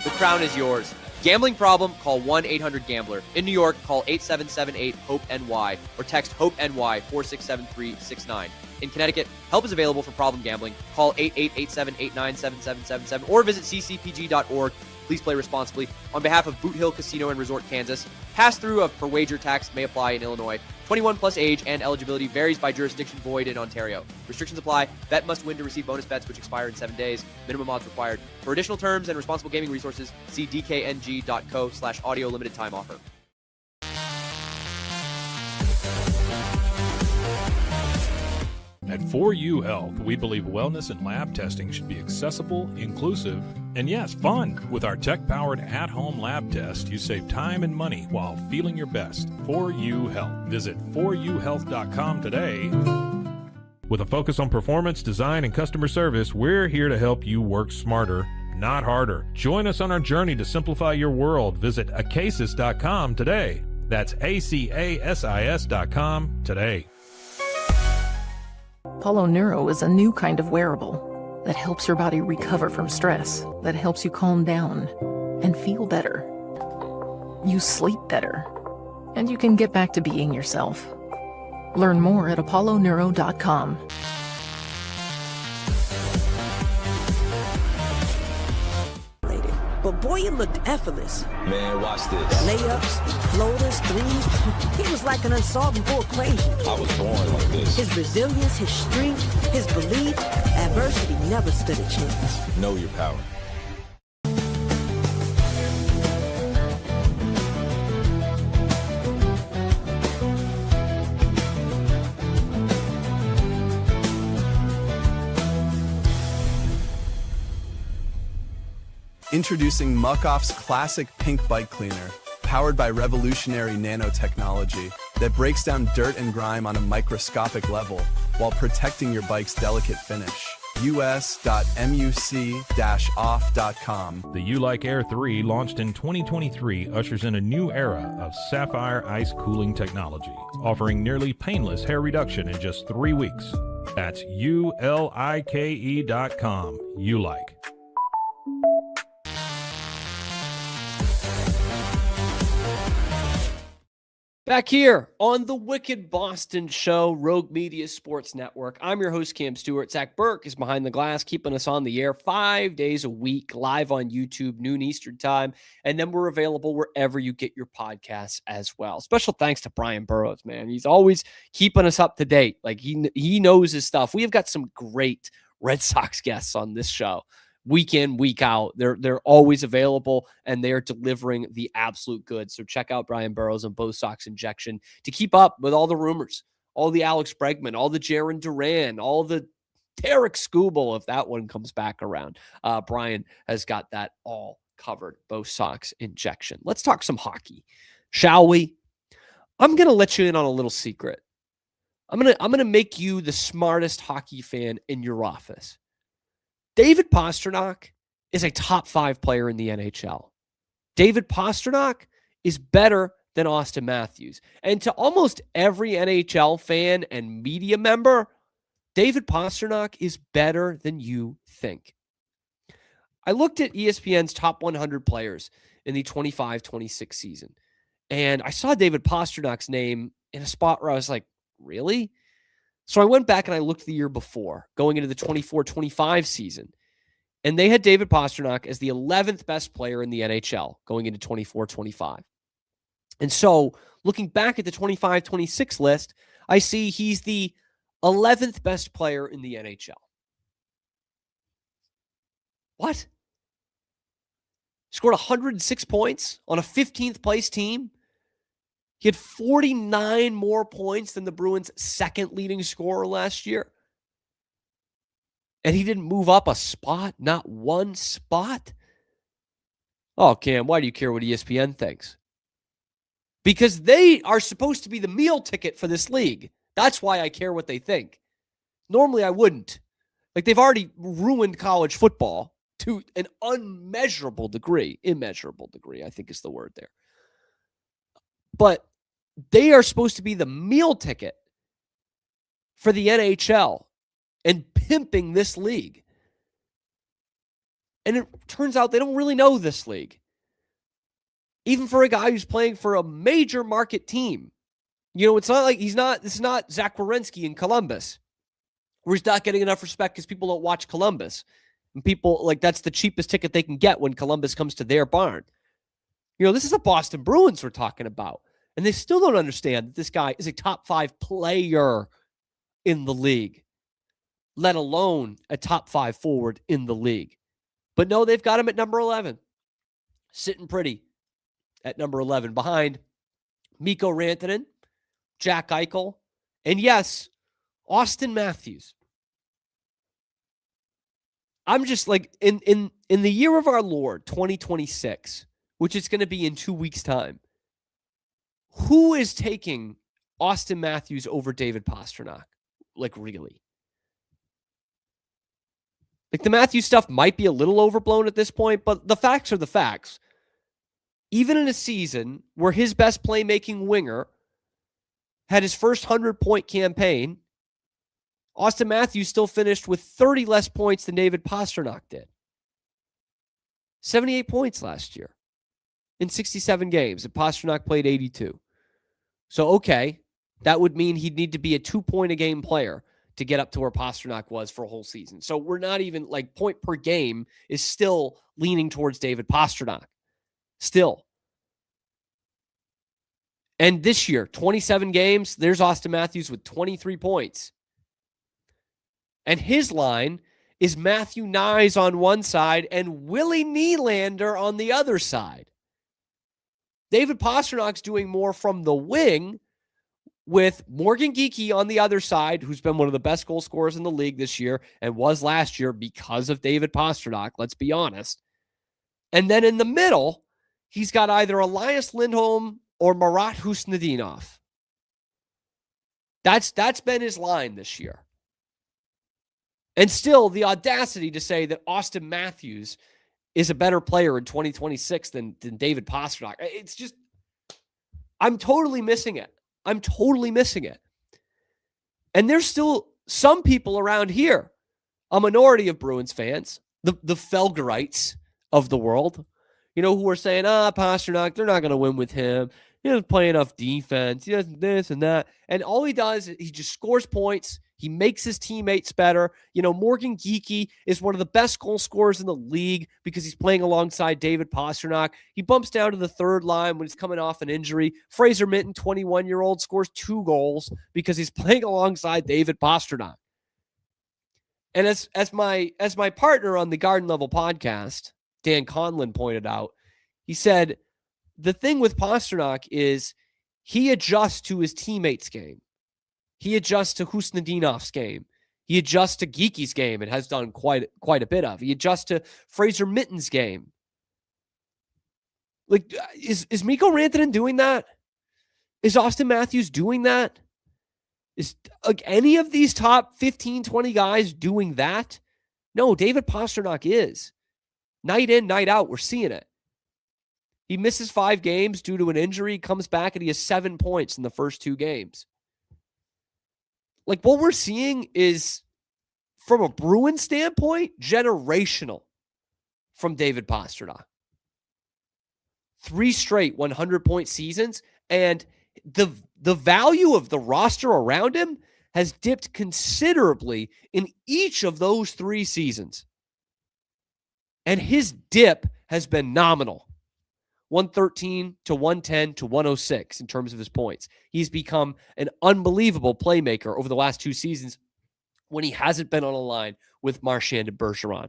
the crown is yours. Gambling problem? Call 1-800-GAMBLER. In New York, call 877-8-HOPE-NY or text HOPE-NY 467369. In Connecticut, help is available for problem gambling. Call 888-878-9777 or visit ccpg.org. Please play responsibly. On behalf of Boot Hill Casino and Resort, Kansas, pass-through of per wager tax may apply in Illinois. 21 plus age and eligibility varies by jurisdiction, void in Ontario. Restrictions apply. Bet must win to receive bonus bets, which expire in 7 days. Minimum odds required. For additional terms and responsible gaming resources, see dkng.co/audio limited time offer. At 4U Health, we believe wellness and lab testing should be accessible, inclusive, and yes, fun. With our tech-powered at-home lab test, you save time and money while feeling your best. 4U Health. Visit 4uhealth.com today. With a focus on performance, design, and customer service, we're here to help you work smarter, not harder. Join us on our journey to simplify your world. Visit acasis.com today. That's ACASIS.com today. Apollo Neuro is a new kind of wearable that helps your body recover from stress, that helps you calm down and feel better. You sleep better, and you can get back to being yourself. Learn more at apolloneuro.com. But boy, it looked effortless. Man, watch this. Layups, floaters, threes. He was like an unsolvable equation. I was born like this. His resilience, his strength, his belief, adversity never stood a chance. Know your power. Introducing Muck-Off's classic pink bike cleaner, powered by revolutionary nanotechnology that breaks down dirt and grime on a microscopic level while protecting your bike's delicate finish. us.muc-off.com. The U-Like Air 3, launched in 2023, ushers in a new era of sapphire ice cooling technology, offering nearly painless hair reduction in just 3 weeks. That's ULIKE.com. U-Like. Back here on the Wicked Boston Show, Rogue Media Sports Network. I'm your host, Cam Stewart. Zach Burke is behind the glass, keeping us on the air 5 days a week, live on YouTube, noon Eastern time. And then we're available wherever you get your podcasts as well. Special thanks to Brian Burrows, man. He's always keeping us up to date. Like he knows his stuff. We have got some great Red Sox guests on this show. Week in, week out. They're always available, and they are delivering the absolute goods. So check out Brian Burrows and BoSox Injection to keep up with all the rumors, all the Alex Bregman, all the Jarren Duran, all the Derek Skubal, if that one comes back around. Brian has got that all covered BoSox injection. Let's talk some hockey, shall we? I'm going to let you in on a little secret. I'm going to make you the smartest hockey fan in your office. David Pastrnak is a top 5 player in the NHL. David Pastrnak is better than Austin Matthews. And to almost every NHL fan and media member, David Pastrnak is better than you think. I looked at ESPN's top 100 players in the 25-26 season, and I saw David Pasternak's name in a spot where I was like, really? So I went back and I looked the year before, going into the 24-25 season, and they had David Pastrnak as the 11th best player in the NHL going into 24-25. And so looking back at the 25-26 list, I see he's the 11th best player in the NHL. What? Scored 106 points on a 15th place team. He had 49 more points than the Bruins' second leading scorer last year. And he didn't move up a spot, not one spot. Oh, Cam, why do you care what ESPN thinks? Because they are supposed to be the meal ticket for this league. That's why I care what they think. Normally, I wouldn't. Like, they've already ruined college football to an immeasurable degree, I think is the word there. But they are supposed to be the meal ticket for the NHL and pimping this league. And it turns out they don't really know this league. Even for a guy who's playing for a major market team. You know, it's not like this is not Zach Werenski in Columbus, where he's not getting enough respect because people don't watch Columbus. And people, like, that's the cheapest ticket they can get when Columbus comes to their barn. You know, this is the Boston Bruins we're talking about. And they still don't understand that this guy is a top 5 player in the league, let alone a top 5 forward in the league. But no, they've got him at number 11, sitting pretty at number 11 behind Mikko Rantanen, Jack Eichel, and yes, Austin Matthews. I'm just like, in the year of our Lord, 2026, which is going to be in 2 weeks' time, who is taking Austin Matthews over David Pastrnak? Like, really? Like, the Matthews stuff might be a little overblown at this point, but the facts are the facts. Even in a season where his best playmaking winger had his first 100-point campaign, Austin Matthews still finished with 30 less points than David Pastrnak did. 78 points last year in 67 games, and Pastrnak played 82. So, okay, that would mean he'd need to be a 2-point-a-game player to get up to where Pastrnak was for a whole season. So we're not even, like, point per game is still leaning towards David Pastrnak. Still. And this year, 27 games, there's Austin Matthews with 23 points. And his line is Matthew Nyes on one side and Willie Nylander on the other side. David Pasternak's doing more from the wing with Morgan Geekie on the other side, who's been one of the best goal scorers in the league this year and was last year because of David Pastrnak, let's be honest. And then in the middle, he's got either Elias Lindholm or Marat Husnudinov. That's been his line this year. And still, the audacity to say that Austin Matthews is a better player in 2026 than David Pastrnak. It's just, I'm totally missing it. And there's still some people around here, a minority of Bruins fans, the Felgerites of the world, you know, who are saying, Pastrnak, they're not going to win with him. He doesn't play enough defense. He doesn't this and that. And all he does is he just scores points. He makes his teammates better. You know, Morgan Geekie is one of the best goal scorers in the league because he's playing alongside David Pastrnak. He bumps down to the third line when he's coming off an injury. Fraser Minten, 21-year-old, scores 2 goals because he's playing alongside David Pastrnak. And as my partner on the Garden Level podcast, Dan Conlon, pointed out, he said, the thing with Pastrnak is he adjusts to his teammates' game. He adjusts to Husnudinov's game. He adjusts to Geekie's game and has done quite a bit of. He adjusts to Fraser Mitten's game. Like, is Mikko Rantanen doing that? Is Austin Matthews doing that? Is like any of these top 15, 20 guys doing that? No, David Pastrnak is. Night in, night out, we're seeing it. He misses 5 games due to an injury, comes back, and he has 7 points in the first 2 games. Like, what we're seeing is, from a Bruins standpoint, generational from David Pastrnak. 3 straight 100-point seasons, and the value of the roster around him has dipped considerably in each of those 3 seasons. And his dip has been nominal. 113 to 110 to 106 in terms of his points. He's become an unbelievable playmaker over the last 2 seasons when he hasn't been on a line with Marchand and Bergeron.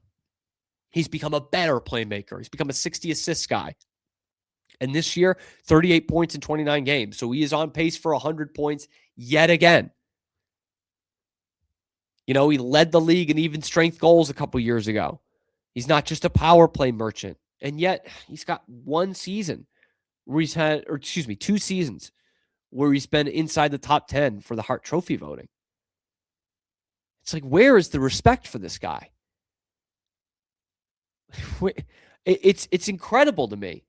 He's become a better playmaker. He's become a 60 assist guy. And this year, 38 points in 29 games. So he is on pace for 100 points yet again. You know, he led the league in even strength goals a couple years ago. He's not just a power play merchant. And yet he's got 1 season where he's had, 2 seasons where he's been inside the top 10 for the Hart Trophy voting. It's like, where is the respect for this guy? It's incredible to me.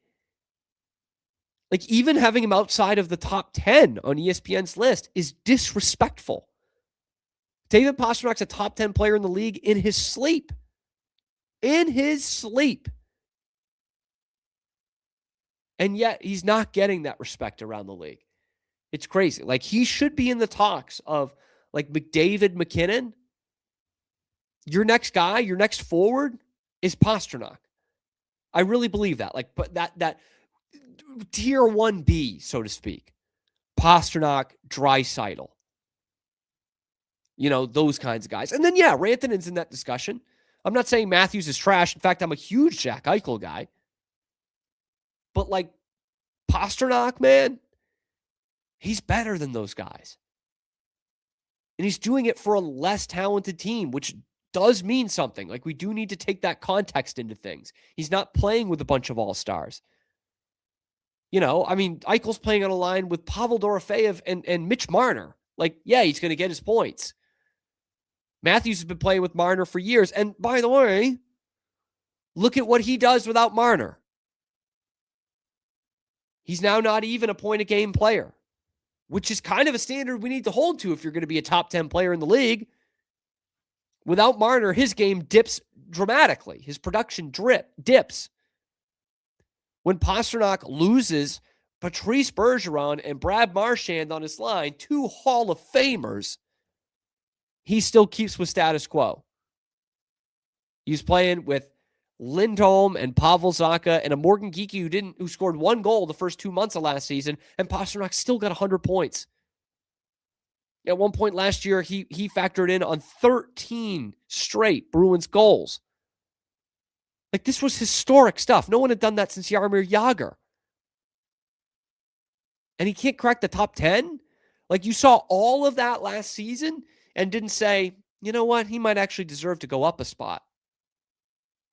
Like, even having him outside of the top 10 on ESPN's list is disrespectful. David Pastrnak's a top 10 player in the league in his sleep. In his sleep. And yet he's not getting that respect around the league. It's crazy. Like, he should be in the talks of, like, McDavid, McKinnon. Your next guy, your next forward is Pastrnak. I really believe that. Like, but that tier 1B, so to speak. Pastrnak, Draisaitl. You know, those kinds of guys. And then, yeah, Rantanen's in that discussion. I'm not saying Matthews is trash. In fact, I'm a huge Jack Eichel guy. But, like, Pastrnak, man, he's better than those guys. And he's doing it for a less talented team, which does mean something. Like, we do need to take that context into things. He's not playing with a bunch of all-stars. You know, I mean, Eichel's playing on a line with Pavel Dorofeyev and Mitch Marner. Like, yeah, he's going to get his points. Matthews has been playing with Marner for years. And by the way, look at what he does without Marner. He's now not even a point-a-game player, which is kind of a standard we need to hold to if you're going to be a top 10 player in the league. Without Marner, his game dips dramatically. His production dips. When Pastrnak loses Patrice Bergeron and Brad Marchand on his line, 2 Hall of Famers, he still keeps with status quo. He's playing with Lindholm and Pavel Zacha and a Morgan Geekie who scored 1 goal the first 2 months of last season, and Pastrnak still got 100 points. At one point last year, he factored in on 13 straight Bruins goals. Like, this was historic stuff. No one had done that since Jaromir Jagr. And he can't crack the top 10? Like, you saw all of that last season and didn't say, you know what, he might actually deserve to go up a spot.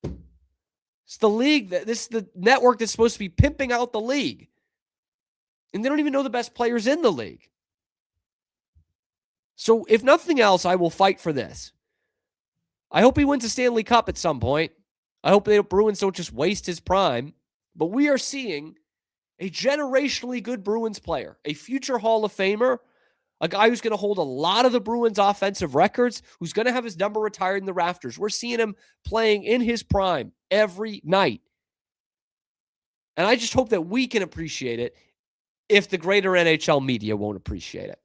It's the league, this is the network that's supposed to be pimping out the league. And they don't even know the best players in the league. So if nothing else, I will fight for this. I hope he wins a Stanley Cup at some point. I hope the Bruins don't just waste his prime. But we are seeing a generationally good Bruins player, a future Hall of Famer, a guy who's going to hold a lot of the Bruins' offensive records, who's going to have his number retired in the rafters. We're seeing him playing in his prime every night. And I just hope that we can appreciate it if the greater NHL media won't appreciate it.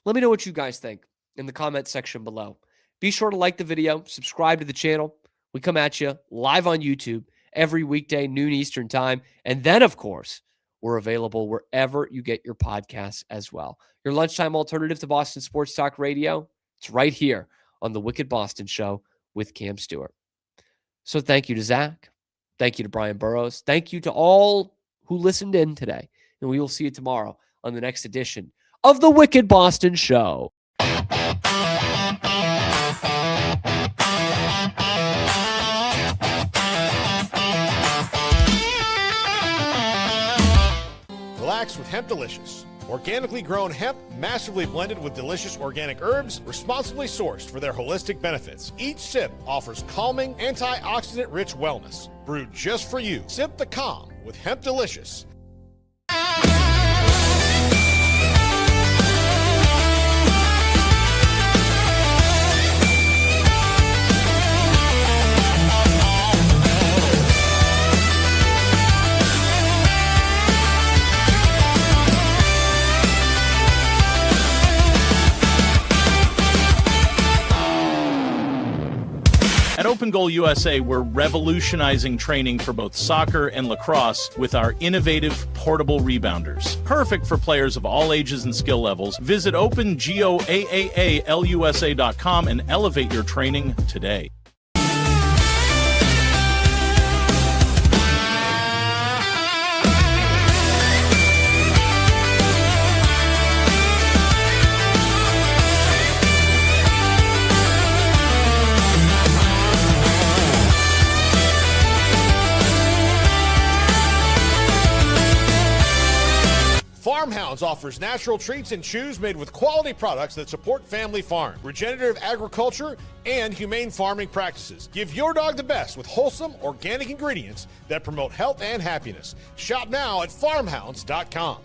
Let me know what you guys think in the comment section below. Be sure to like the video, subscribe to the channel. We come at you live on YouTube every weekday, noon Eastern time. And then, of course, we're available wherever you get your podcasts as well. Your lunchtime alternative to Boston Sports Talk Radio, it's right here on the Wicked Boston Show with Cam Stewart. So thank you to Zach. Thank you to Brian Burrows. Thank you to all who listened in today. And we will see you tomorrow on the next edition of the Wicked Boston Show. with Hemp Delicious. Organically grown hemp, massively blended with delicious organic herbs, responsibly sourced for their holistic benefits. Each sip offers calming, antioxidant-rich wellness. Brewed just for you. Sip the calm with Hemp Delicious. At Open Goal USA, we're revolutionizing training for both soccer and lacrosse with our innovative portable rebounders. Perfect for players of all ages and skill levels. Visit OpenGoAAALUSA.com and elevate your training today. Farmhounds offers natural treats and chews made with quality products that support family farm, regenerative agriculture, and humane farming practices. Give your dog the best with wholesome, organic ingredients that promote health and happiness. Shop now at farmhounds.com.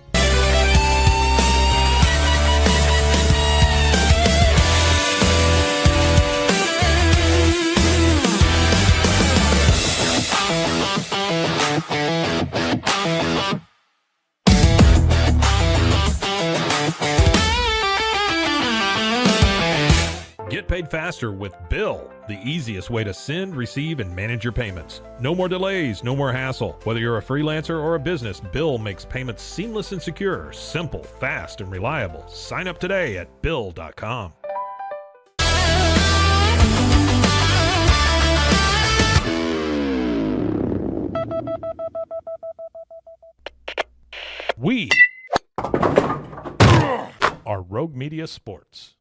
Get paid faster with Bill, the easiest way to send, receive, and manage your payments. No more delays, no more hassle. Whether you're a freelancer or a business, Bill makes payments seamless and secure, simple, fast, and reliable. Sign up today at Bill.com. We are Rogue Media Sports.